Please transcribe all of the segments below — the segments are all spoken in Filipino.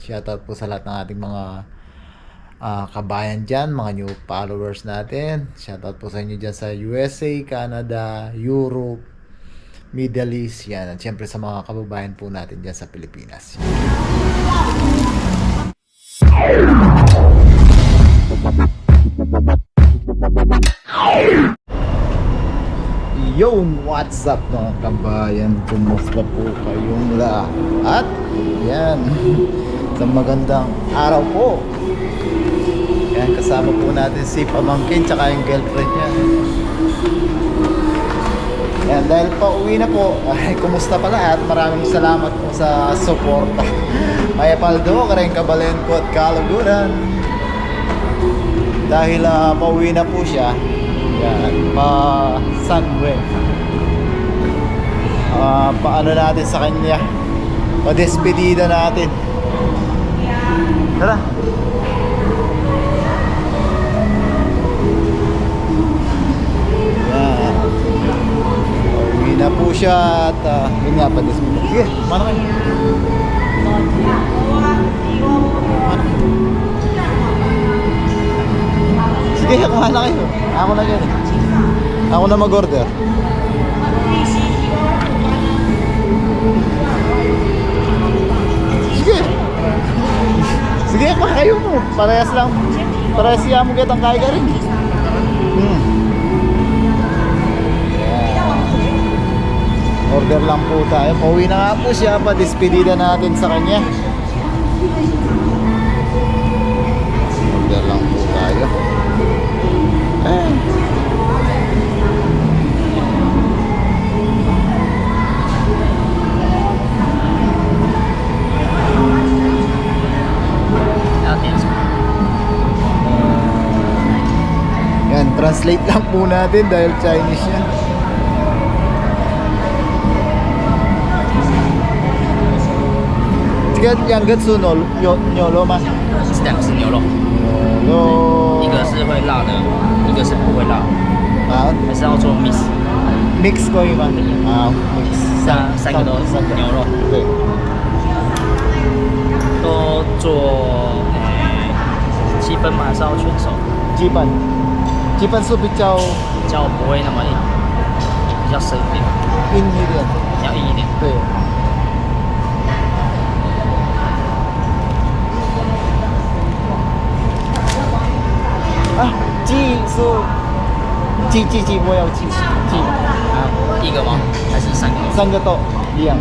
Shoutout po sa lahat ng ating mga kabayan dyan, mga new followers natin. Shoutout po sa inyo dyan sa USA, Canada, Europe, Middle East, yan. At syempre sa mga kababayan po natin dyan sa Pilipinas. Yo, what's up mga kabayan? Kumusta po kayong lahat? Yan. Sa magandang araw po. Yan, kasama po natin si pamangkin tsaka yung girlfriend niya. Yan, dahil pa uwi na po, ay kumusta pala at maraming salamat po sa suporta. Maya Paldo, Karen Kabalenko at Kalagunan. Dahil pauwi na po siya. Yan, pa-sunway. Paano natin sa kanya? Pa-despedida natin. Tara. Yan. Pauwi na po siya at yun nga, pa-despedida. Sige, mana kayo? Sige, kumain na kayo. Ako na yan. Ako na mag-order. Sige. Sige, kumain kayo mo. Parehas lang. Parehas siya mo kitang kaya ka rin. Yeah. Order lang po tayo. Pauwi na nga po siya. Pa-despedida natin sa kanya. Order lang po tayo. Yan, translate lang po natin dahil Chinese yan. Yan, gatsu牛肉吗？这两个是牛肉，一个是会辣的，一个是不会辣，还是要做 mix mix 可以吗？mix 三个都是牛肉，对，都做7分吗？还是要全熟？基本是比较不会那么硬，比较深一点，硬一点，比较硬一点。对。鸡，我要鸡一个吗？还是三个？3个to, iyang.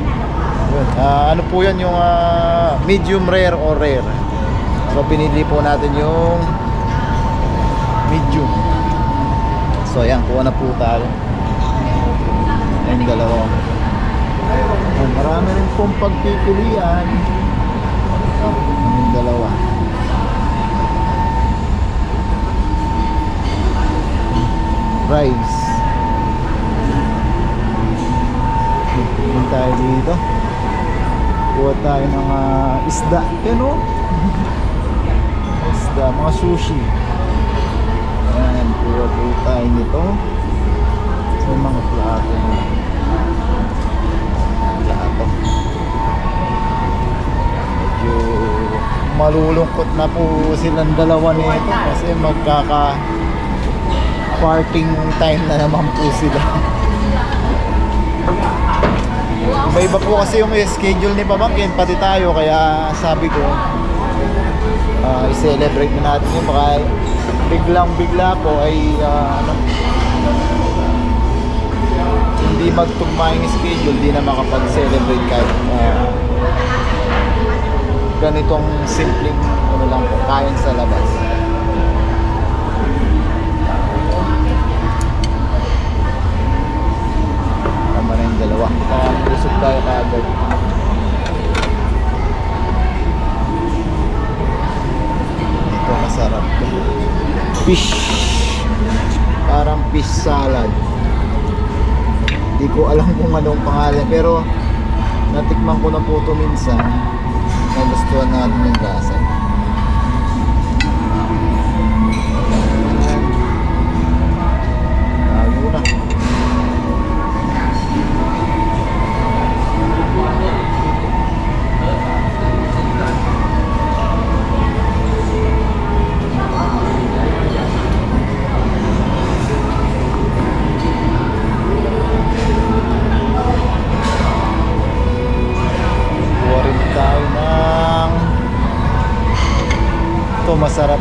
Ano po yan yung medium rare or rare. So pinili po natin yung medium. So ayan, kuha na po tayo. Yung dalawa. Marami rin pong pagpipilian. Yung dalawa. Rice. Tingin tayo dito. Kuha tayo ng isda. Yan o. Isda, mga sushi. Ayan, kuha po tayo nito. So mga plato mo. Plato. Medyo malulungkot na po silang dalawa nito kasi parting time na naman po sila. Iba-iba po kasi yung schedule ni pamangkin, pati tayo, kaya sabi ko i-celebrate na natin yung baka biglang-bigla po ay hindi magtugma yung schedule, di na makapag-celebrate kahit ganitong simpleng lang po, kain sa labas. Dalawa. Busog tayo kaagad. Ito masarap. Fish. Parang fish salad. Hindi ko alam kung anong pangalan. Pero natikman ko na po ito minsan. Nagustuhan natin yung lasa.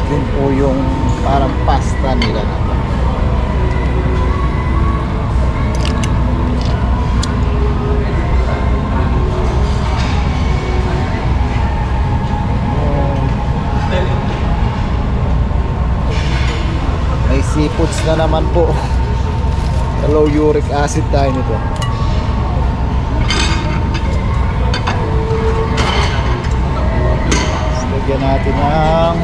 Yun po yung parang pasta nila na to. May seafoods na naman po. Low uric acid tayo nito. Lagyan natin ng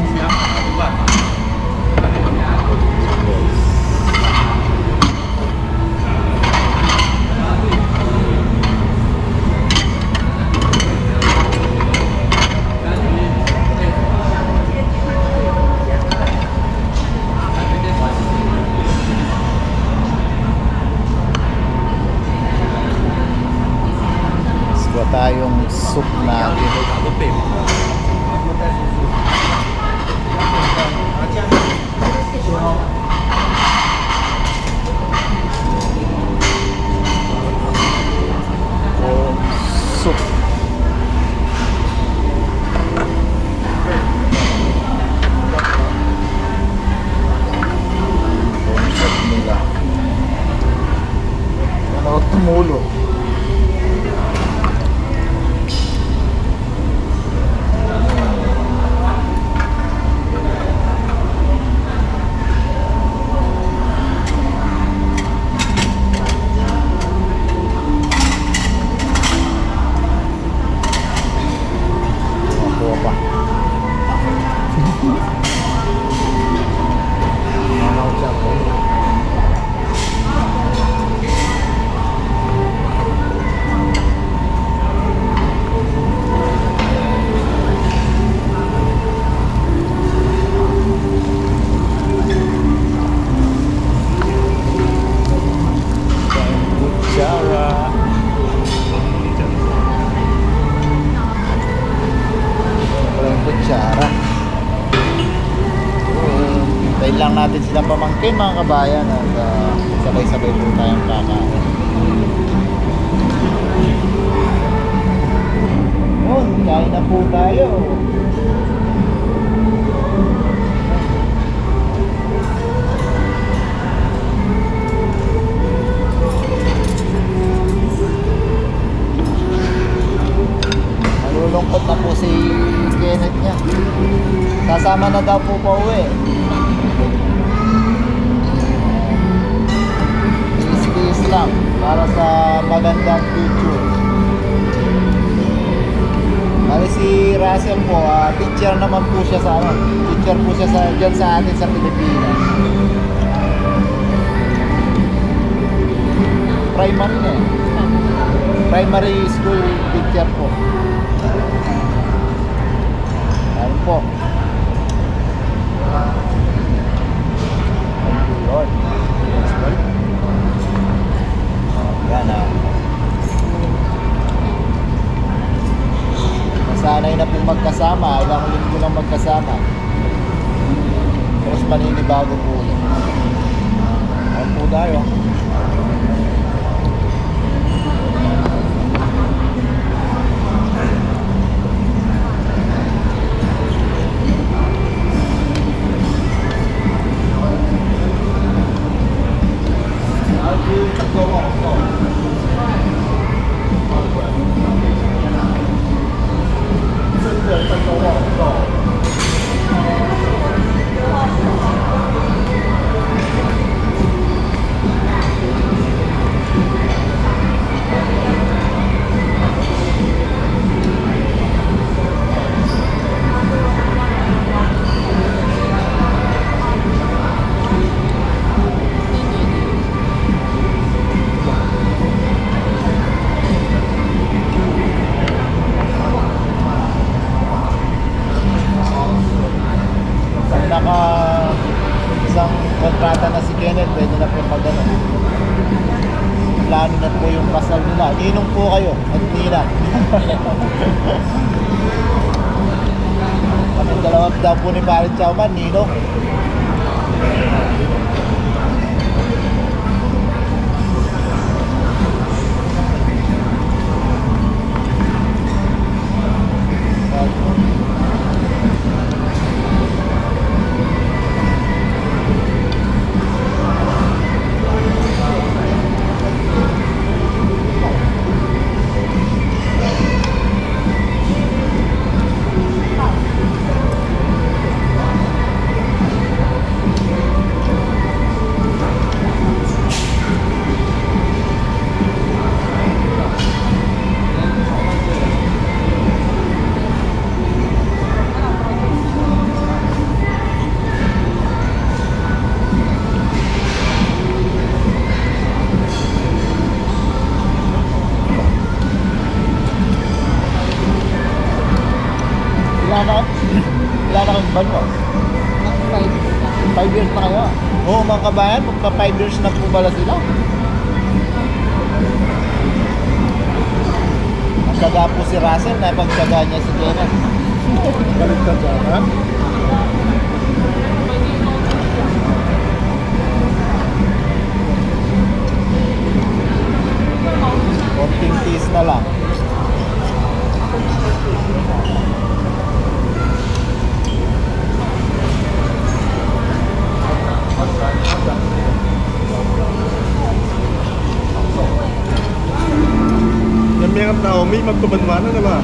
tayong soup natin. Soup. Soup nila. Ano tumulo? Tayo lang natin silang pamangkin mga kabayan at sabay-sabay po tayong kakain. Yun, kain na po tayo. Malulungkot na po si Kenneth niya. Kasama na daw po pa uwi. Tiis lang para sa magandang future. Bali si Russell po, teacher naman po siya sa teacher po siya dyan sa atin sa Pilipinas. Primary na primary school teacher po. Ayun po. Lord. Yan Nasanay na po magkasama. Ilang linggo lang magkasama. Tapos maninibago po ulit. Ayun po tayo. Isang kontrata na si Kenneth, pwede na po pag-ano. Plano na po yung kasal nila. Ninong po kayo at Nina. Kami dalawa daw po ni Parit Chowman, Ninong. Wala na kang ban mo. 5 years na kayo. Oo, mga kabayan, magpa 5 years na po pala sila. Nagtsaga po si Russell na pagtsaga niya si Jenna. Balik ka dyan, ha? Konting tiis na lang. Yan may ang tao, may magpabanwana na ba?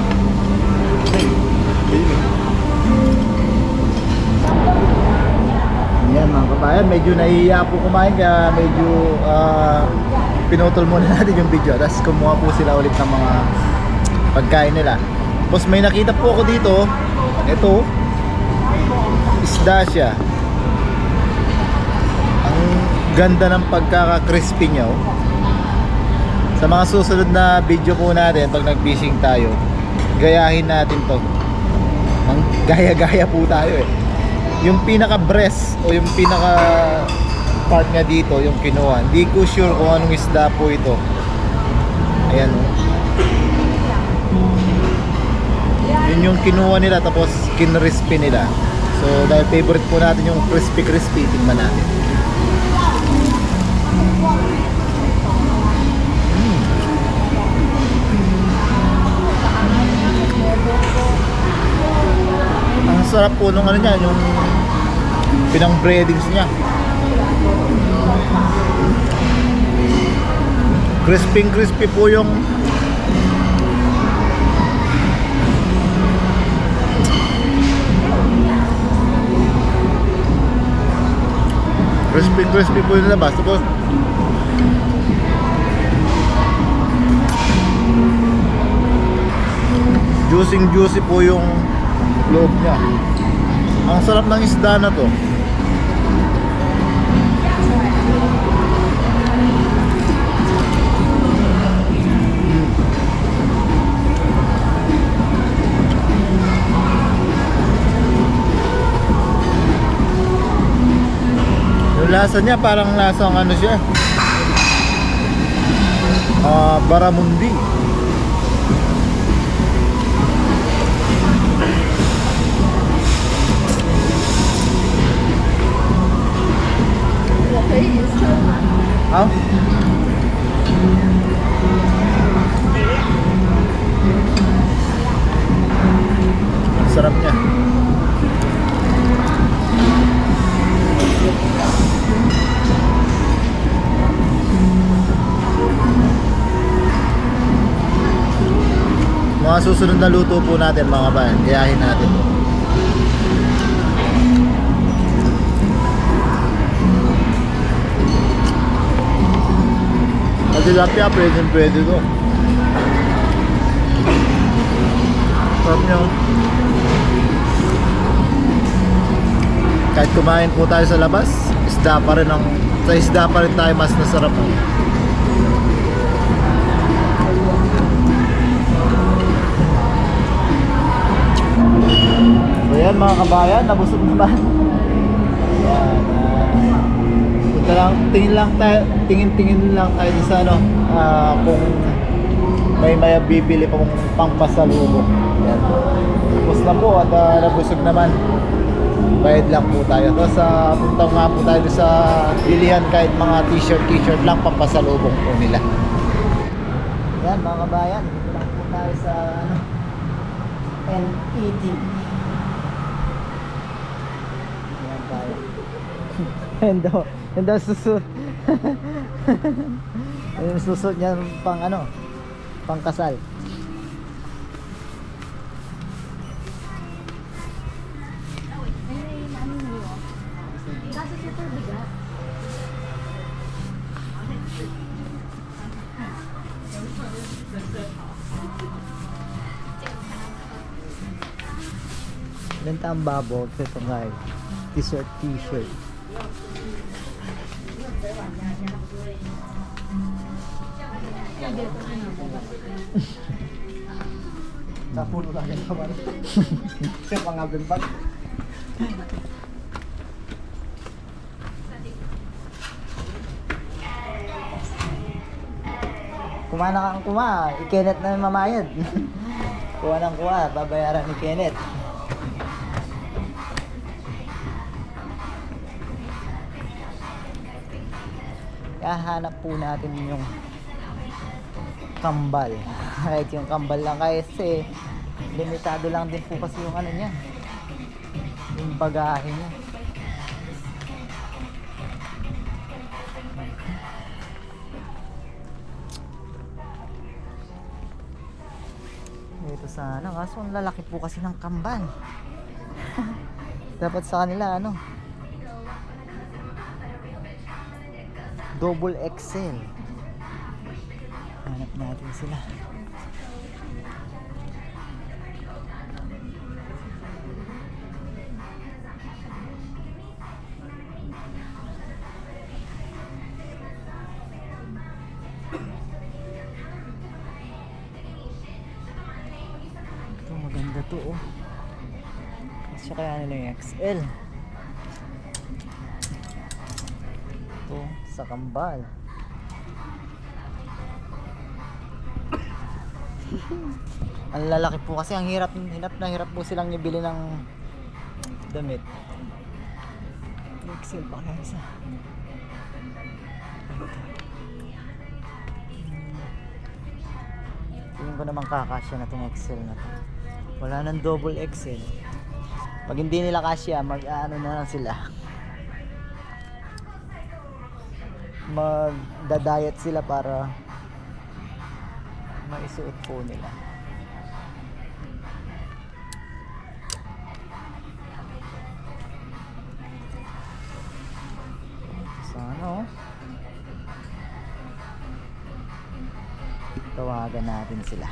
Yan mga kabayan, medyo nahihiya po kumain kaya medyo pinutol muna natin yung video. Tapos kumuha po sila ulit ng mga pagkain nila. Tapos may nakita po ako dito. Ito, isda siya. Ang ganda ng pagkaka-crispy niya. Oh. Sa mga susunod na video po natin, pag nag-fishing tayo, gayahin natin to. Ang gaya-gaya po tayo eh. Yung pinaka-breast o yung pinaka-part nga dito, yung kinuha. Hindi ko sure kung anong isda po ito. Ayan o. Yun yung kinuha nila tapos kinrispy nila. So dahil favorite po natin yung crispy-crispy, tingnan natin. Ang sarap po nung ano niya, yung pinang breadings niya. Crispy po yung crispy po yung labas. Tapos juicy po yung loob niya. Ang sarap ng isda na to. Yung lasa niya parang lasang ano siya, baramundi. Ah? Ang sarap niya. Mga susunod na luto po natin mga kabayan, gayahin natin po. Tilapia, pwede to. Sarap nyo. Kahit kumain po tayo sa labas, sa isda pa rin tayo mas nasarap. So yan mga kabayan, nabusog naman. Yan, tingin lang tayo sa ano, kung may bibili pa kong pangpasalubong. Yan. Tapos na po at nabusog naman. Bayad lang po tayo. Tapos punta nga po tayo sa bilihan kahit mga t-shirt lang pampasalubong po nila. Yan mga kabayan, dito lang po tayo sa ano, NET. Yan tayo. Yan daw susut. Yung susut niya pang ano, pang kasal. Benta ang babo, ito nga eh. T-shirt. Napuno lang yung naman. Siya pangabil bag. Kuha na kang kuha. I-Kenneth na yung mamayad. Kuha ng kuha. Babayaran ni Kenneth. Hahanap po natin yung kambal. Kahit yung kambal lang kasi limitado lang din po kasi yung ano niya. Yung bagahe niya. Ito sana, kaso ang lalaki po kasi ng kambal. Dapat sa kanila ano, double XL. Hanap natin sila. Ito maganda to oh. Kasi kaya nila yung XL. Ito sa kambal. Ang lalaki po kasi, ang hirap na hirap po silang ibili ng damit. XL pa kaya isa. Tingin ko naman kakasya na itong XL na to. Wala nang double XL. Pag hindi nila kasya, mag-ano na lang sila. Magda-diet sila para maisuot po nila. Sana tawagan natin sila.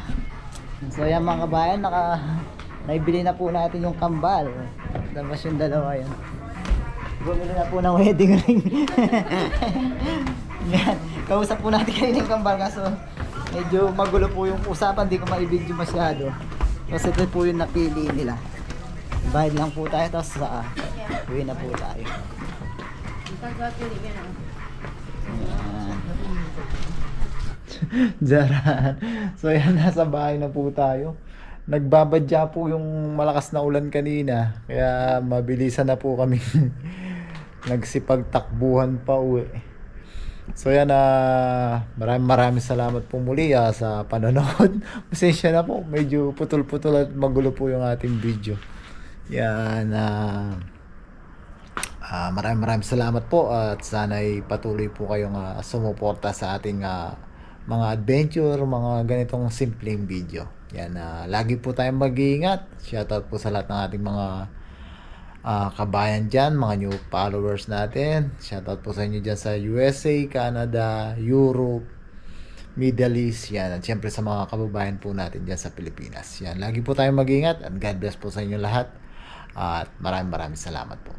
So yan mga kabayan, naibili na po natin yung kambal. Tapos yung dalawa yan. Bumili na po ng wedding ring. Yan. Kausap po natin kayo ng kambal kaso medyo magulo po yung usapan, di ko maibigyo masyado. Kasi ito po yung napili nila. Bayad lang po tayo, tapos uwi na po tayo. Yan. Diyan. So yan, nasa bahay na po tayo. Nagbabadya po yung malakas na ulan kanina. Kaya mabilisan na po kami nagsipagtakbuhan pa uwi. So yan, maraming salamat po muli sa panonood. Pasensya na po, medyo putol-putol at magulo po yung ating video. Yan, maraming salamat po at sana'y patuloy po kayong sumuporta sa ating mga adventure, mga ganitong simpleng video. Yan, lagi po tayong mag-iingat. Shoutout po sa lahat ng ating mga kabayan dyan, mga new followers natin. Shoutout po sa inyo dyan sa USA, Canada, Europe, Middle East. Yan, at syempre sa mga kababayan po natin dyan sa Pilipinas. Yan, lagi po tayong mag-iingat at God bless po sa inyo lahat. At maraming salamat po.